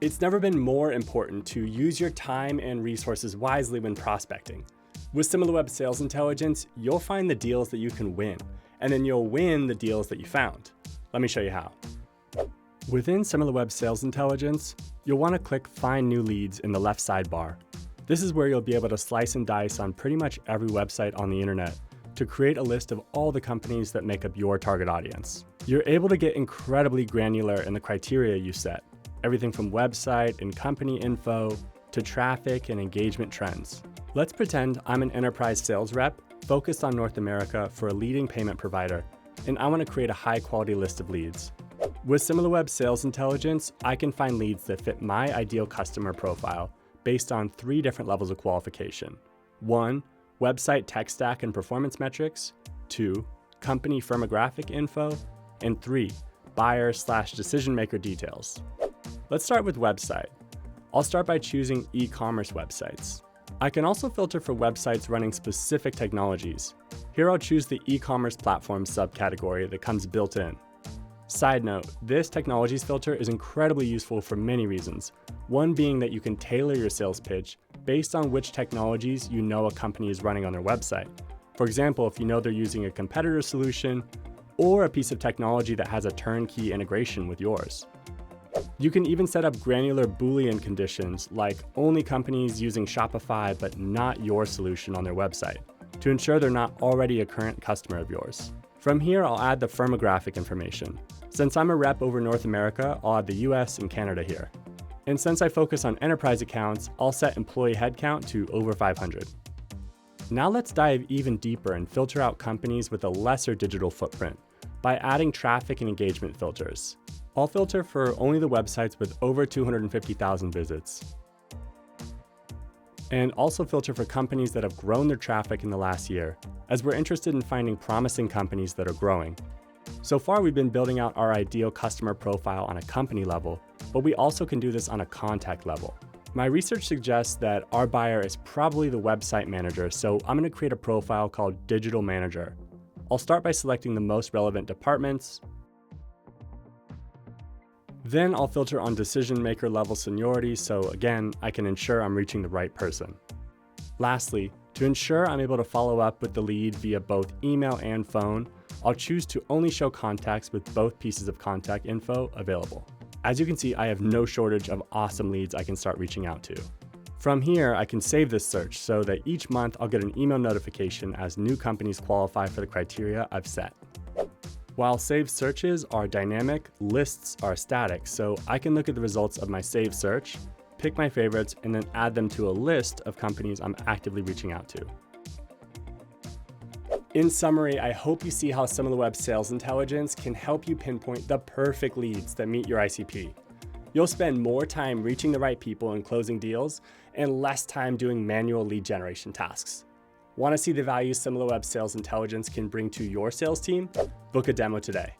It's never been more important to use your time and resources wisely when prospecting. With Similarweb Sales Intelligence, you'll find the deals that you can win, and then you'll win the deals that you found. Let me show you how. Within Similarweb Sales Intelligence, you'll want to click Find New Leads in the left sidebar. This is where you'll be able to slice and dice on pretty much every website on the internet to create a list of all the companies that make up your target audience. You're able to get incredibly granular in the criteria you set, everything from website and company info to traffic and engagement trends. Let's pretend I'm an enterprise sales rep focused on North America for a leading payment provider, and I want to create a high-quality list of leads. With Similarweb Sales Intelligence, I can find leads that fit my ideal customer profile based on 3 different levels of qualification. 1, website tech stack and performance metrics. 2, company firmographic info. And 3, buyer/decision maker details. Let's start with website. I'll start by choosing e-commerce websites. I can also filter for websites running specific technologies. Here I'll choose the e-commerce platform subcategory that comes built in. Side note, this technologies filter is incredibly useful for many reasons. One being that you can tailor your sales pitch based on which technologies you know a company is running on their website. For example, if you know they're using a competitor solution or a piece of technology that has a turnkey integration with yours. You can even set up granular Boolean conditions like only companies using Shopify but not your solution on their website to ensure they're not already a current customer of yours. From here, I'll add the firmographic information. Since I'm a rep over North America, I'll add the US and Canada here. And since I focus on enterprise accounts, I'll set employee headcount to over 500. Now let's dive even deeper and filter out companies with a lesser digital footprint by adding traffic and engagement filters. I'll filter for only the websites with over 250,000 visits. And also filter for companies that have grown their traffic in the last year, as we're interested in finding promising companies that are growing. So far, we've been building out our ideal customer profile on a company level, but we also can do this on a contact level. My research suggests that our buyer is probably the website manager, so I'm going to create a profile called Digital Manager. I'll start by selecting the most relevant departments. Then I'll filter on decision maker level seniority, so again, I can ensure I'm reaching the right person. Lastly, to ensure I'm able to follow up with the lead via both email and phone, I'll choose to only show contacts with both pieces of contact info available. As you can see, I have no shortage of awesome leads I can start reaching out to. From here, I can save this search so that each month I'll get an email notification as new companies qualify for the criteria I've set. While saved searches are dynamic, lists are static, so I can look at the results of my saved search, pick my favorites, and then add them to a list of companies I'm actively reaching out to. In summary, I hope you see how Similarweb Sales Intelligence can help you pinpoint the perfect leads that meet your ICP. You'll spend more time reaching the right people and closing deals, and less time doing manual lead generation tasks. Want to see the value Similarweb Sales Intelligence can bring to your sales team? Book a demo today.